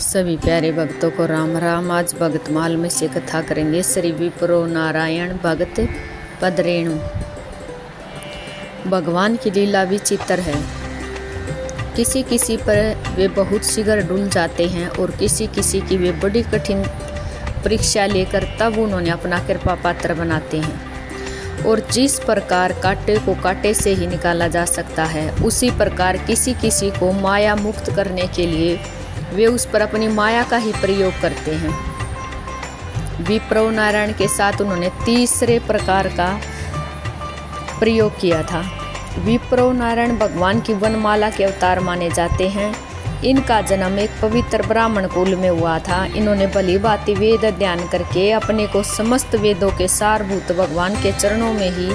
सभी प्यारे भक्तों को राम राम। आज भगतमाल में से कथा करेंगे श्री विप्रो नारायण भगत पदरेणु। भगवान की लीला विचित्र है। किसी किसी पर वे बहुत शीघ्र डुल जाते हैं और किसी किसी की वे बड़ी कठिन परीक्षा लेकर तब उन्होंने अपना कृपा पात्र बनाते हैं। और जिस प्रकार कांटे को कांटे से ही निकाला जा सकता है, उसी प्रकार किसी किसी को माया मुक्त करने के लिए वे उस पर अपनी माया का ही प्रयोग करते हैं। विप्रो नारायण के साथ उन्होंने तीसरे प्रकार का प्रयोग किया था। विप्रो नारायण भगवान की वनमाला के अवतार माने जाते हैं। इनका जन्म एक पवित्र ब्राह्मण कुल में हुआ था। इन्होंने भली भांति वेद अध्ययन करके अपने को समस्त वेदों के सारभूत भगवान के चरणों में ही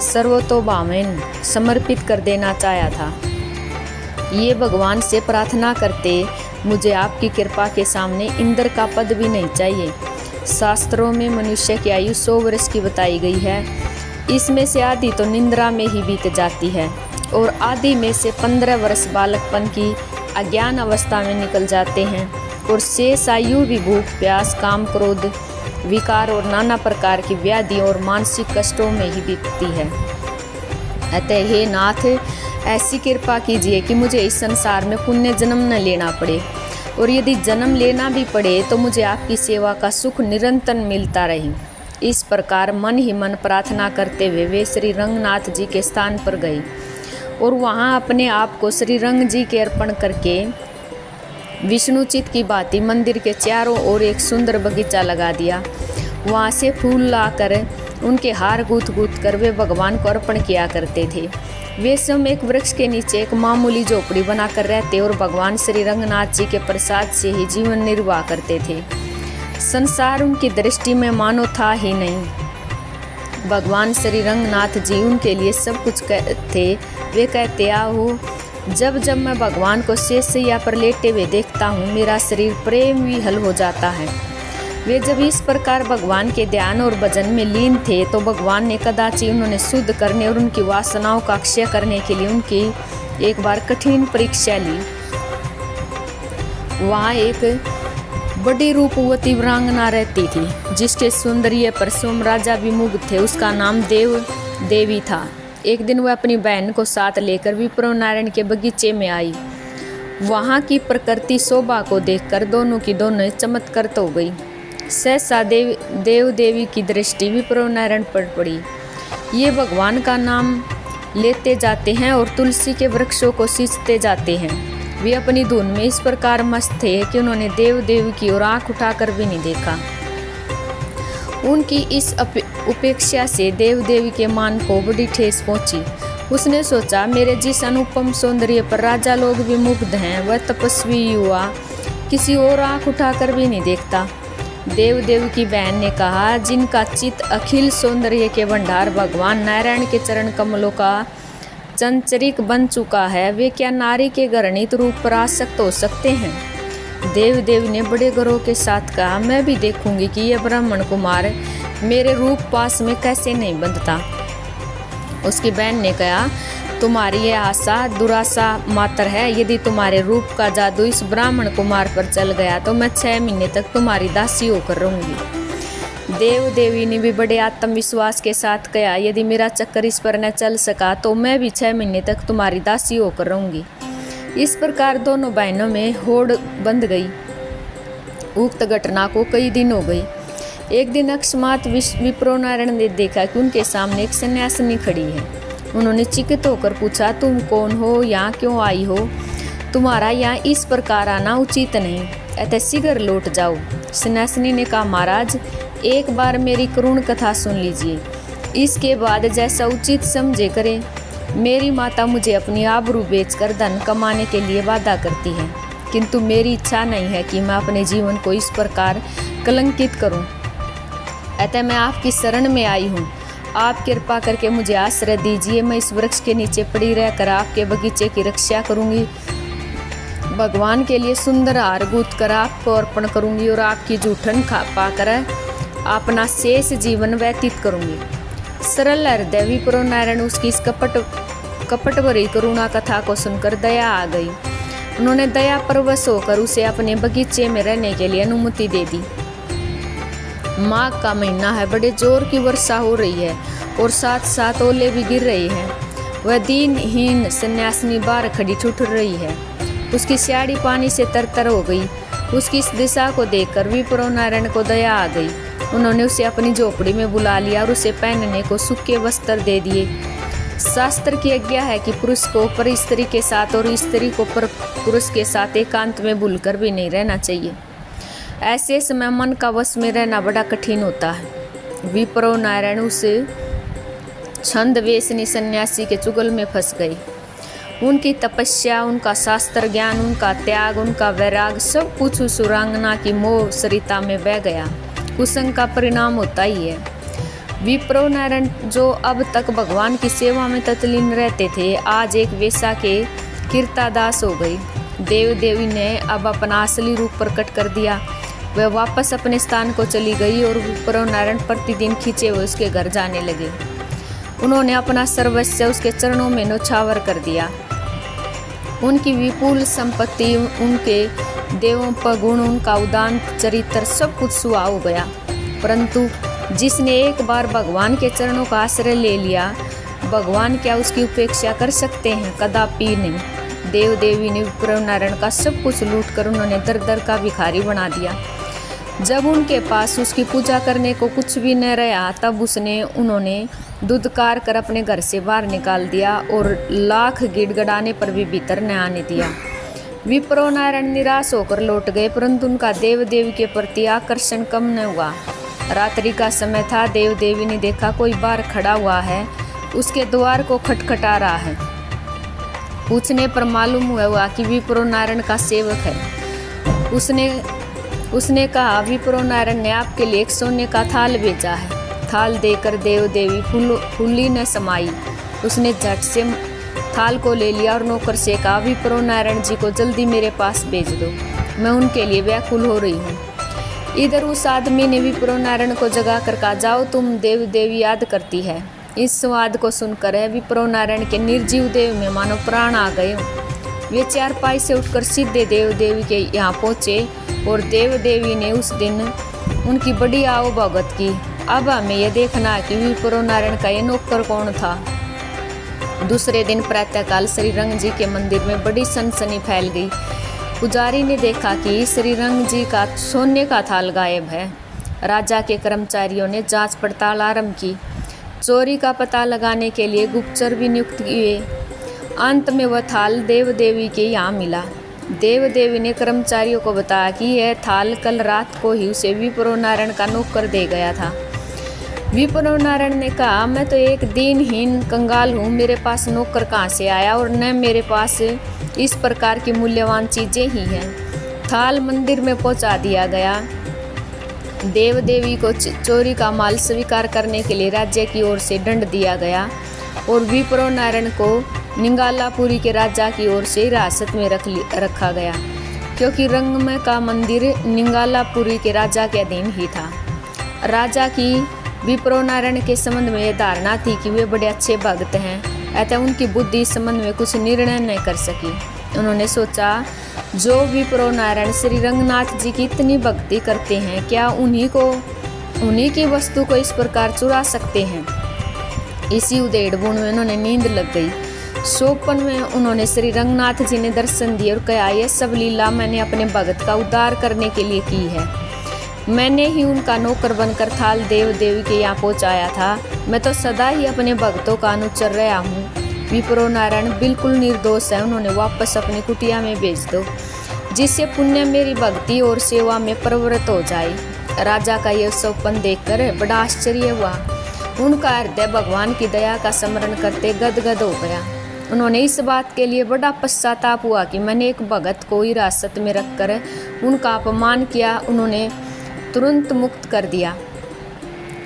सर्वतोभावेन समर्पित कर देना चाहा था। ये भगवान से प्रार्थना करते, मुझे आपकी कृपा के सामने इंद्र का पद भी नहीं चाहिए। शास्त्रों में मनुष्य की आयु 100 वर्ष की बताई गई है। इसमें से आधी तो निंद्रा में ही बीत जाती है और आधी में से 15 वर्ष बालकपन की अज्ञान अवस्था में निकल जाते हैं और शेष आयु भी भूख प्यास काम क्रोध विकार और नाना प्रकार की व्याधियों और मानसिक कष्टों में ही बीतती है। अतः हे नाथ, ऐसी कृपा कीजिए कि मुझे इस संसार में पुण्य जन्म न लेना पड़े, और यदि जन्म लेना भी पड़े तो मुझे आपकी सेवा का सुख निरंतर मिलता रहे। इस प्रकार मन ही मन प्रार्थना करते हुए वे श्री रंगनाथ जी के स्थान पर गए और वहां अपने आप को श्री रंग जी के अर्पण करके विष्णुचित की भांति मंदिर के चारों ओर एक सुंदर बगीचा लगा दिया। वहां से फूल लाकर उनके हार गूंथ गूंथ कर वे भगवान को अर्पण किया करते थे। वे स्वयं एक वृक्ष के नीचे एक मामूली झोपड़ी बनाकर रहते और भगवान श्री रंगनाथ जी के प्रसाद से ही जीवन निर्वाह करते थे। संसार उनकी दृष्टि में मानो था ही नहीं। भगवान श्री रंगनाथ जी उनके लिए सब कुछ थे। वे कहते, आओ, जब जब मैं भगवान को शेषशैया पर लेटे हुए देखता हूँ, मेरा शरीर प्रेम विहल हो जाता है। वे जब इस प्रकार भगवान के ध्यान और भजन में लीन थे तो भगवान ने कदाचित उन्होंने शुद्ध करने और उनकी वासनाओं का अक्षय करने के लिए उनकी एक बार कठिन परीक्षा ली। वहाँ एक बड़ी रूपवती वीरांगना रहती थी जिसके सौंदर्य पर स्वयं राजा विमुग्ध थे। उसका नाम देव देवी था। एक दिन वह अपनी बहन को साथ लेकर विप्रो नारायण के बगीचे में आई। वहाँ की प्रकृति शोभा को देखकर दोनों की दोनों चमत्कृत हो गई। सहसा देव देवी की दृष्टि विप्रो नारायण पर पड़ी। ये भगवान का नाम लेते जाते हैं और तुलसी के वृक्षों को सींचते जाते हैं। वे अपनी धुन में इस प्रकार मस्त थे कि उन्होंने देव देवी की ओर आंख उठाकर भी नहीं देखा। उनकी इस उपेक्षा से देव देवी के मन को बड़ी ठेस पहुंची। उसने सोचा, मेरे जिस अनुपम सौंदर्य पर राजा लोग भी मुग्ध हैं, वह तपस्वी युवा किसी और आंख उठाकर भी नहीं देखता। देव देव की बहन ने कहा, जिनका चित्त अखिल सौंदर्य के भंडार भगवान नारायण के चरण कमलों का चंचरिक बन चुका है, वे क्या नारी के घृणित रूप पर आसक्त हो सकते हैं? देव देव ने बड़े गर्व के साथ कहा, मैं भी देखूंगी कि यह ब्राह्मण कुमार मेरे रूप पास में कैसे नहीं बंधता। उसकी बहन ने कहा, तुम्हारी यह आशा दुराशा मात्र है। यदि तुम्हारे रूप का जादू इस ब्राह्मण कुमार पर चल गया तो मैं 6 महीने तक तुम्हारी दासी होकर रहूंगी। देव देवी ने भी बड़े आत्मविश्वास के साथ कहा, यदि मेरा चक्कर इस पर न चल सका तो मैं भी 6 महीने तक तुम्हारी दासी होकर रहूंगी। इस प्रकार दोनों बहनों में होड़ बंध गई। उक्त घटना को कई दिन हो गई। एक दिन अकस्मात विप्रो नारायण ने देखा कि उनके सामने एक सन्यासिनी खड़ी है। उन्होंने चिकित होकर पूछा, तुम कौन हो, यहाँ क्यों आई हो? तुम्हारा यहाँ इस प्रकार आना उचित नहीं, अतः शीघ्र लौट जाओ। सन्यासिनी ने कहा, महाराज, एक बार मेरी करुण कथा सुन लीजिए, इसके बाद जैसा उचित समझे करें। मेरी माता मुझे अपनी आबरू बेचकर धन कमाने के लिए वादा करती है, किंतु मेरी इच्छा नहीं है कि मैं अपने जीवन को इस प्रकार कलंकित करूं। अतः मैं आपकी शरण में आई हूँ। आप कृपा करके मुझे आश्रय दीजिए। मैं इस वृक्ष के नीचे पड़ी रहकर आपके बगीचे की रक्षा करूंगी। भगवान के लिए सुंदर हार गूंथ कर आपको अर्पण करूंगी और आपकी जूठन पाकर अपना शेष जीवन व्यतीत करूंगी। सरल हृदय विप्रो नारायण उसकी इस कपट भरी करुणा कथा को सुनकर दया आ गई। उन्होंने दया परवश होकर उसे अपने बगीचे में रहने के लिए अनुमति दे दी। माघ का महीना है, बड़े जोर की वर्षा हो रही है और साथ साथ ओले भी गिर रही हैं। वह दीनहीन सन्यासिनी बाहर खड़ी ठुठुर रही है। उसकी स्याड़ी पानी से तरतर हो गई। उसकी इस दिशा को देखकर विप्रो नारायण को दया आ गई। उन्होंने उसे अपनी झोपड़ी में बुला लिया और उसे पहनने को सूखे वस्त्र दे दिए। शास्त्र की आज्ञा है कि पुरुष को पर स्त्री के साथ और स्त्री को पर पुरुष के साथ एकांत में भूलकर भी नहीं रहना चाहिए। ऐसे समय मन का वश में रहना बड़ा कठिन होता है। विप्रो नारायण उस छंदवेशनी सन्यासी के चुगल में फंस गई। उनकी तपस्या, उनका शास्त्र ज्ञान, उनका त्याग, उनका वैराग सब कुछ उस सुरांगना की मोह सरिता में बह गया। कुसंग का परिणाम होता ही है। विप्रो नारायण जो अब तक भगवान की सेवा में तत्लीन रहते थे, आज एक वेश्या के कीर्तादास हो गई। देव देवी ने अब अपना असली रूप प्रकट कर दिया। वह वापस अपने स्थान को चली गई और विप्रो नारायण प्रतिदिन खींचे हुए उसके घर जाने लगे। उन्होंने अपना सर्वस्व उसके चरणों में न्यौछावर कर दिया। उनकी विपुल संपत्ति, उनके देवों पर गुण, उनका उदात्त चरित्र सब कुछ सुहा हो गया। परंतु जिसने एक बार भगवान के चरणों का आश्रय ले लिया, भगवान क्या उसकी उपेक्षा कर सकते हैं? कदापि नहीं। देव देवी ने विप्रो नारायण का सब कुछ लूट कर उन्होंने दर दर का भिखारी बना दिया। जब उनके पास उसकी पूजा करने को कुछ भी न रहा, तब उन्होंने दुदकार कर अपने घर से बाहर निकाल दिया और लाख गिड़गड़ाने पर भी भीतर न आने दिया। विप्रो नारायण निराश होकर लौट गए, परंतु उनका देव देवी के प्रति आकर्षण कम न हुआ। रात्रि का समय था। देव देवी ने देखा कोई बाहर खड़ा हुआ है, उसके द्वार को खटखटा रहा है। पूछने पर मालूम हुआ कि विप्रो नारायण का सेवक है। उसने कहा, विप्रो नारायण ने आपके लिए एक सोने का थाल भेजा है। थाल देकर देव देवी फूली न समाई। उसने झट से थाल को ले लिया और नौकर से कहा, विप्रो नारायण जी को जल्दी मेरे पास भेज दो, मैं उनके लिए व्याकुल हो रही हूँ। इधर उस आदमी ने विप्रो नारायण को जगा कर कहा, जाओ तुम देव देवी याद करती है। इस स्वाद को सुनकर विप्रो नारायण के निर्जीव देव में मानो प्राण आ गए। वे चारपाई से उठकर सीधे देव देवी के यहाँ पहुँचे और देव देवी ने उस दिन उनकी बड़ी आओ भगत की। अब हमें यह देखना है कि विप्रो नारायण का ये नौकर कौन था। दूसरे दिन प्रातःकाल श्री रंग जी के मंदिर में बड़ी सनसनी फैल गई। पुजारी ने देखा कि श्री रंग जी का सोने का थाल गायब है। राजा के कर्मचारियों ने जांच पड़ताल आरंभ की। चोरी का पता लगाने के लिए गुप्तचर भी नियुक्त किए। अंत में वह थाल देव देवी के यहाँ मिला। देव देवी ने कर्मचारियों को बताया कि यह थाल कल रात को ही उसे विप्रो नारायण का नौकर दे गया था। विप्रो नारायण ने कहा, मैं तो एक दीनहीन कंगाल हूँ, मेरे पास नौकर कहाँ से आया और न मेरे पास इस प्रकार की मूल्यवान चीज़ें ही हैं। थाल मंदिर में पहुँचा दिया गया। देव देवी को चोरी का माल स्वीकार करने के लिए राज्य की ओर से दंड दिया गया और विप्रो नारायण को निंगालापुरी के राजा की ओर से हिरासत में रखा गया, क्योंकि रंगमय का मंदिर निंगालापुरी के राजा के अधीन ही था। राजा की विप्रो नारायण के संबंध में यह धारणा थी कि वे बड़े अच्छे भक्त हैं, अतः उनकी बुद्धि इस संबंध में कुछ निर्णय नहीं कर सकी। उन्होंने सोचा, जो विप्रो नारायण श्री रंगनाथ जी की इतनी भक्ति करते हैं, क्या उन्हीं की वस्तु को इस प्रकार चुरा सकते हैं? इसी उधेड़-बुन में उन्होंने नींद लग गई। सोपन में उन्होंने श्री रंगनाथ जी ने दर्शन दिए और कहा, यह सब लीला मैंने अपने भगत का उद्धार करने के लिए की है। मैंने ही उनका नौकर बनकर थाल देव देवी के यहाँ पहुँचाया था। मैं तो सदा ही अपने भक्तों का अनुचर रहा हूँ। विप्रो नारायण बिल्कुल निर्दोष है, उन्होंने वापस अपनी कुटिया में भेज दो, जिससे पुण्य मेरी भक्ति और सेवा में प्रवृत्त हो जाए। राजा का यह स्वप्न देखकर बड़ा आश्चर्य हुआ। उनका हृदय भगवान की दया का स्मरण करते गदगद हो गया। उन्होंने इस बात के लिए बड़ा पश्चाताप हुआ कि मैंने एक भगत को हिरासत में रखकर उनका अपमान किया। उन्होंने तुरंत मुक्त कर दिया।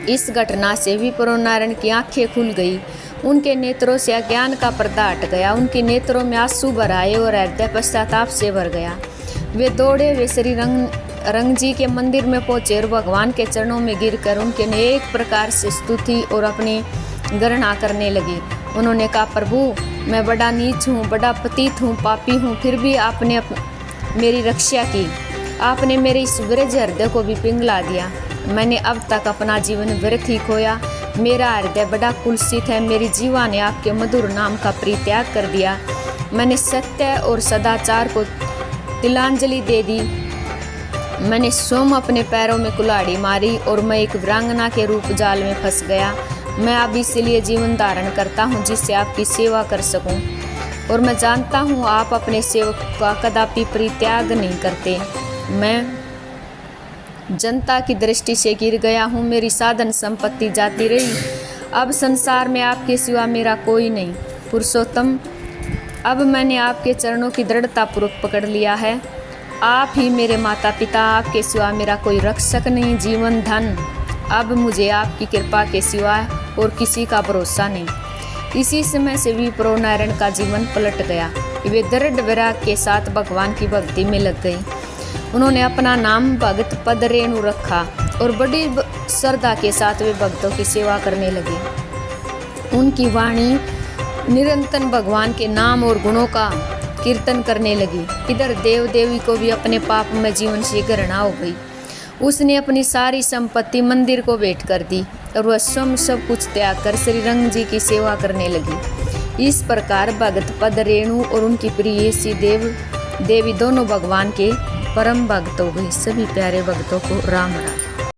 इस घटना से विप्रो नारायण की आंखें खुल गई। उनके नेत्रों से अज्ञान का पर्दा हट गया। उनके नेत्रों में आंसू भर आए और हृदय पश्चाताप से भर गया। वे दौड़े वे श्री रंग जी के मंदिर में पहुंचे और भगवान के चरणों में गिरकर उनके अनेक प्रकार से स्तुति और अपनी गणना करने लगे। उन्होंने कहा, प्रभु, मैं बड़ा नीच हूँ, बड़ा पतित हूँ, पापी हूँ, फिर भी आपने मेरी रक्षा की। आपने मेरे इस वृद्ध हृदय को भी पिघला दिया। मैंने अब तक अपना जीवन व्यर्थ ही खोया। मेरा हृदय बड़ा कुलसित है। मेरी जीवा ने आपके मधुर नाम का परित्याग कर दिया। मैंने सत्य और सदाचार को तिलांजलि दे दी। मैंने स्वयं अपने पैरों में कुल्हाड़ी मारी और मैं एक वीरांगना के रूप जाल में फंस गया। मैं अब इसलिए जीवन धारण करता हूँ जिससे आपकी सेवा कर सकूँ, और मैं जानता हूँ आप अपने सेवक का कदापि परित्याग नहीं करते। मैं जनता की दृष्टि से गिर गया हूँ। मेरी साधन संपत्ति जाती रही। अब संसार में आपके सिवा मेरा कोई नहीं। पुरुषोत्तम, अब मैंने आपके चरणों की दृढ़तापूर्वक पकड़ लिया है। आप ही मेरे माता पिता, आपके सिवा मेरा कोई रक्षक नहीं, जीवन धन। अब मुझे आपकी कृपा के सिवा और किसी का भरोसा नहीं। इसी समय से विप्रो नारायण का जीवन पलट गया। वे दृढ़ वैराग्य के साथ भगवान की भक्ति में लग गई। उन्होंने अपना नाम भगत पद रेणु रखा और बड़ी श्रद्धा के साथ वे भक्तों की सेवा करने लगे। उनकी वाणी निरंतर भगवान के नाम और गुणों का कीर्तन करने लगी। इधर देव देवी को भी अपने पाप में जीवन से घृणा हो गई। उसने अपनी सारी संपत्ति मंदिर को भेंट कर दी और वह स्वयं सब कुछ त्याग कर श्री रंग जी की सेवा करने लगी। इस प्रकार भगत पद रेणु और उनकी प्रिय सी देवी दोनों भगवान के परम भक्त हो गई। सभी प्यारे भक्तों को राम राम।